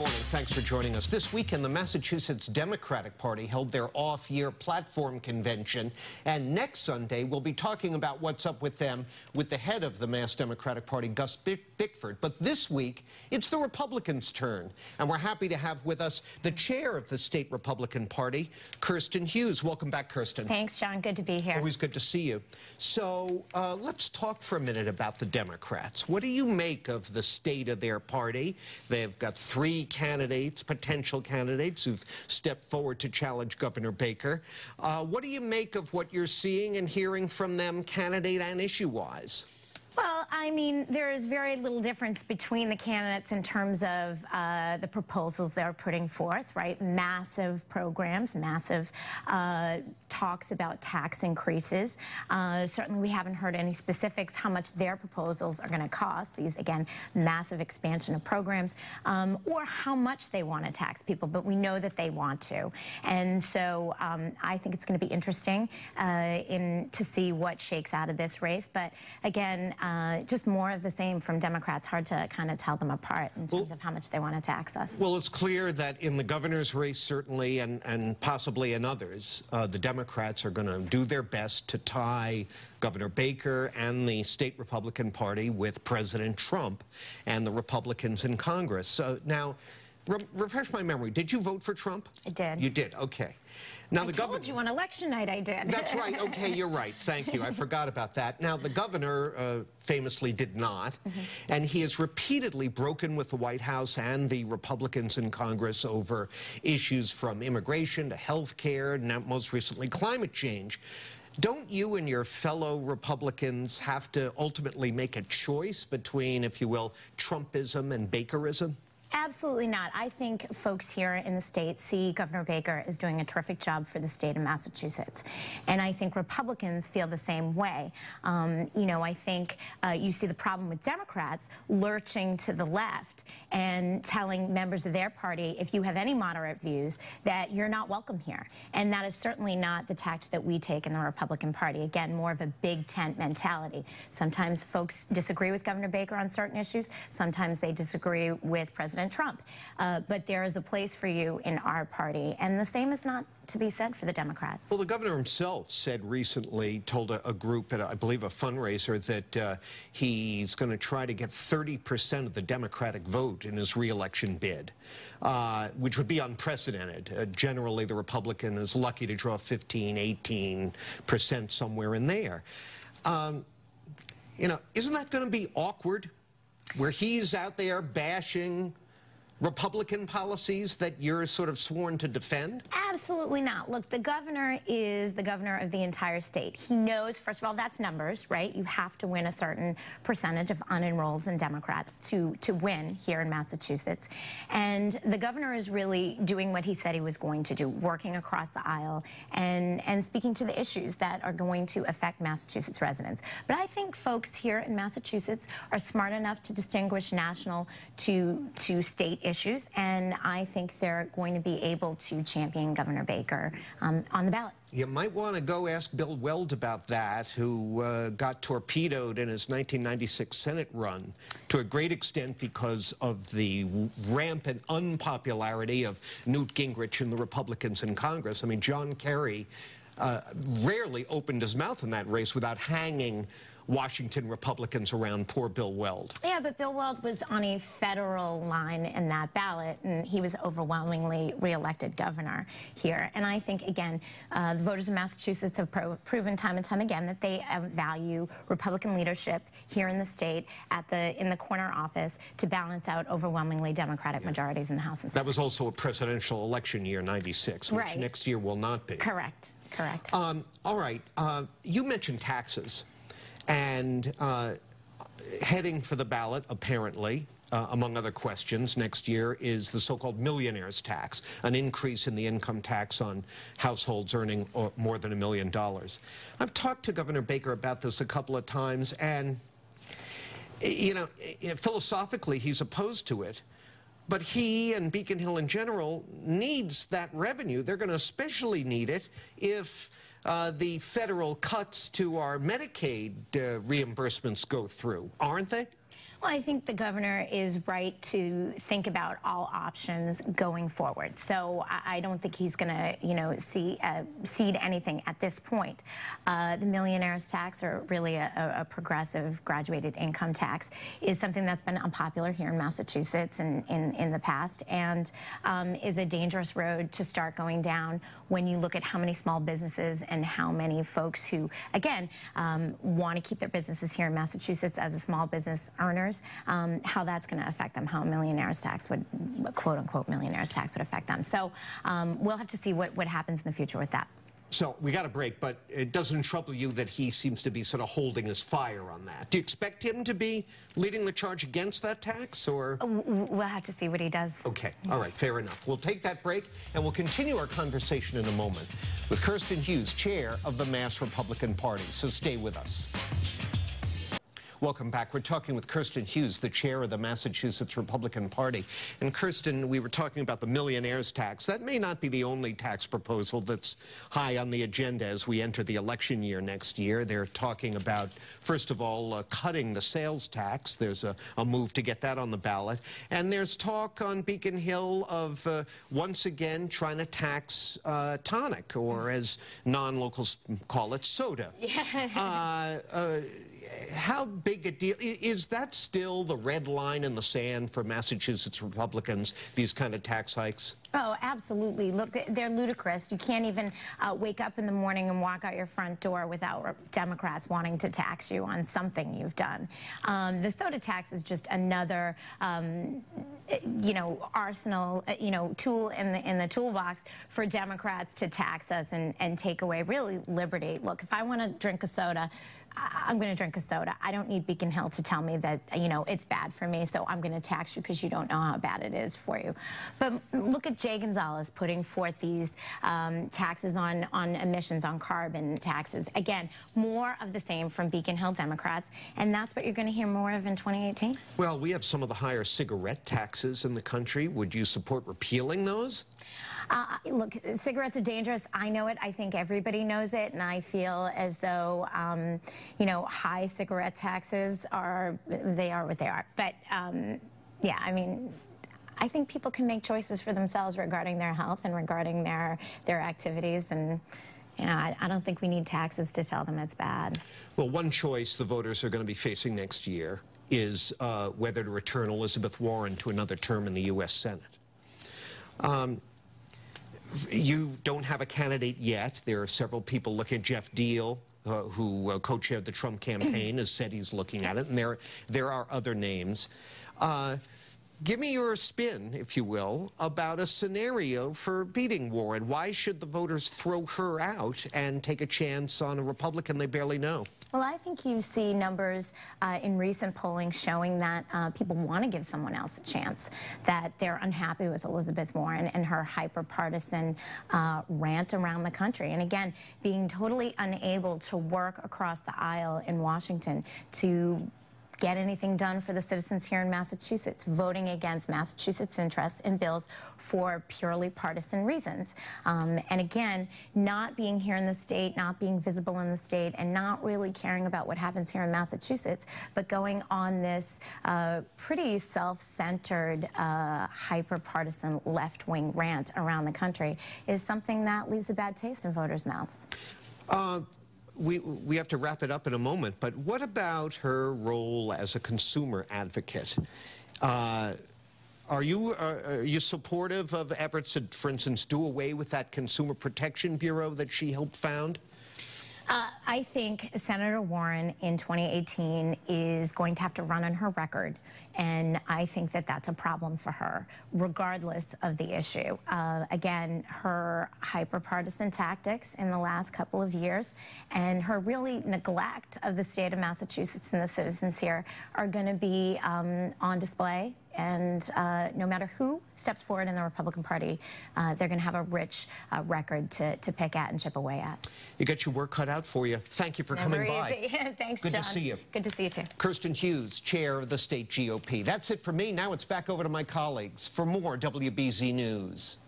morning. Thanks for joining us. This weekend, the Massachusetts Democratic Party held their off-year platform convention, and next Sunday, we'll be talking about what's up with them with the head of the Mass Democratic Party, Gus Bickford. But this week, it's the Republicans' turn, and we're happy to have with us the chair of the state Republican Party, Kirsten Hughes. Welcome back, Kirsten. Thanks, John. Good to be here. Always good to see you. So let's talk for a minute about the Democrats. What do you make of the state of their party? They've got three candidates, potential candidates, who've stepped forward to challenge Governor Baker. What do you make of what you're seeing and hearing from them, candidate and issue-wise? Well, I mean, there is very little difference between the candidates in terms of the proposals they're putting forth, right? Massive programs, massive talks about tax increases. Certainly, we haven't heard any specifics how much their proposals are going to cost. These, again, massive expansion of programs, or how much they want to tax people, but we know that they want to. And so I think it's going to be interesting to see what shakes out of this race. But again, just more of the same from Democrats. Hard to kind of tell them apart in terms of how much they want to tax us. Well, it's clear that in the governor's race, certainly, and possibly in others, the Democrats are going to do their best to tie Governor Baker and the state Republican Party with President Trump and the Republicans in Congress. Now, refresh my memory. Did you vote for Trump? I did. You did. Okay. Now I told you on election night I did. That's right. Okay, you're right. Thank you. I forgot about that. Now, the governor famously did not, and he has repeatedly broken with the White House and the Republicans in Congress over issues from immigration to health care, and now most recently climate change. Don't you and your fellow Republicans have to ultimately make a choice between, if you will, Trumpism and Bakerism? Absolutely not. I think folks here in the state see Governor Baker as doing a terrific job for the state of Massachusetts. And I think Republicans feel the same way. You know, I think you see the problem with Democrats lurching to the left and telling members of their party, if you have any moderate views, that you're not welcome here. And that is certainly not the tact that we take in the Republican Party. Again, more of a big tent mentality. Sometimes folks disagree with Governor Baker on certain issues. Sometimes they disagree with President Trump. But there is a place for you in our party. And the same is not to be said for the Democrats. Well, the governor himself said recently, told a group at, I believe, a fundraiser, that he's going to try to get 30% of the Democratic vote in his re-election bid, which would be unprecedented. Generally, the Republican is lucky to draw 15, 18%, somewhere in there. You know, isn't that going to be awkward, where he's out there bashing Republican policies that you're sort of sworn to defend? Absolutely not. Look, the governor is the governor of the entire state. He knows, first of all, that's numbers, right? You have to win a certain percentage of unenrolled and Democrats to win here in Massachusetts. And the governor is really doing what he said he was going to do, working across the aisle and speaking to the issues that are going to affect Massachusetts residents. But I think folks here in Massachusetts are smart enough to distinguish national to state issues, and I think they're going to be able to champion Governor Baker on the ballot. You might want to go ask Bill Weld about that, who got torpedoed in his 1996 Senate run to a great extent because of the rampant unpopularity of Newt Gingrich and the Republicans in Congress. I mean, John Kerry rarely opened his mouth in that race without hanging Washington Republicans around poor Bill Weld. Yeah, but Bill Weld was on a federal line in that ballot, and he was overwhelmingly reelected governor here. And I think, again, the voters of Massachusetts have proven time and time again that they value Republican leadership here in the state in the corner office to balance out overwhelmingly Democratic majorities in the House and Senate. That was also a presidential election year, 96, which next year will not be. Correct, correct. All right, you mentioned taxes. And heading for the ballot, apparently, among other questions, next year is the so-called millionaire's tax, an increase in the income tax on households earning more than $1 million. I've talked to Governor Baker about this a couple of times, and, you know, philosophically, he's opposed to it. But he and Beacon Hill in general needs that revenue. They're going to especially need it if the federal cuts to our Medicaid reimbursements go through, aren't they? Well, I think the governor is right to think about all options going forward. So I don't think he's going to, cede anything at this point. The millionaire's tax, or really a progressive graduated income tax, is something that's been unpopular here in Massachusetts and in the past, and is a dangerous road to start going down when you look at how many small businesses and how many folks who, again, want to keep their businesses here in Massachusetts as a small business earners. How that's going to affect them, how a millionaire's tax would, quote-unquote, millionaire's tax would affect them. So we'll have to see what happens in the future with that. So we got a break, but it doesn't trouble you that he seems to be sort of holding his fire on that. Do you expect him to be leading the charge against that tax, or? We'll have to see what he does. Okay, all right, fair enough. We'll take that break, and we'll continue our conversation in a moment with Kirsten Hughes, chair of the Mass Republican Party. So stay with us. Welcome back. We're talking with Kirsten Hughes, the chair of the Massachusetts Republican Party. And Kirsten, we were talking about the millionaire's tax. That may not be the only tax proposal that's high on the agenda as we enter the election year next year. They're talking about, first of all, cutting the sales tax. There's a move to get that on the ballot. And there's talk on Beacon Hill of once again trying to tax tonic, or as non-locals call it, soda. Yeah. How big a deal? Is that still the red line in the sand for Massachusetts Republicans, these kind of tax hikes? Oh, absolutely. Look, they're ludicrous. You can't even wake up in the morning and walk out your front door without Democrats wanting to tax you on something you've done. The soda tax is just another, arsenal, tool in the toolbox for Democrats to tax us and take away really liberty. Look, if I want to drink a soda, I'm going to drink a soda. I don't need Beacon Hill to tell me that, it's bad for me, so I'm going to tax you because you don't know how bad it is for you. But look at Jay Gonzalez putting forth these taxes on emissions, on carbon taxes. Again, more of the same from Beacon Hill Democrats, and that's what you're going to hear more of in 2018. Well, we have some of the higher cigarette taxes in the country. Would you support repealing those? Look, cigarettes are dangerous. I know it. I think everybody knows it, and I feel as though, high cigarette taxes are what they are. But, yeah, I mean, I think people can make choices for themselves regarding their health and regarding their activities, and I don't think we need taxes to tell them it's bad. Well, one choice the voters are going to be facing next year is whether to return Elizabeth Warren to another term in the U.S. Senate. You don't have a candidate yet. There are several people looking at Jeff Deal, who co-chaired the Trump campaign, has said he's looking at it, and there are other names. Give me your spin, if you will, about a scenario for beating Warren. Why should the voters throw her out and take a chance on a Republican they barely know? Well, I think you see numbers in recent polling showing that people want to give someone else a chance, that they're unhappy with Elizabeth Warren and her hyper-partisan rant around the country. And again, being totally unable to work across the aisle in Washington to get anything done for the citizens here in Massachusetts, voting against Massachusetts interests and bills for purely partisan reasons. And again, not being here in the state, not being visible in the state, and not really caring about what happens here in Massachusetts, but going on this pretty self-centered, hyper-partisan left-wing rant around the country is something that leaves a bad taste in voters' mouths. We have to wrap it up in a moment, but what about her role as a consumer advocate? Are you supportive of efforts to, for instance, do away with that Consumer Protection Bureau that she helped found? I think Senator Warren in 2018 is going to have to run on her record, and I think that that's a problem for her, regardless of the issue. Again, her hyper-partisan tactics in the last couple of years and her really neglect of the state of Massachusetts and the citizens here are going to be on display. And no matter who steps forward in the Republican Party, they're going to have a rich record to pick at and chip away at. You got your work cut out for you. Thank you for coming by. Thanks, Good John. to see you. Good to see you, too. Kirsten Hughes, chair of the state GOP. That's it for me. Now it's back over to my colleagues for more WBZ News.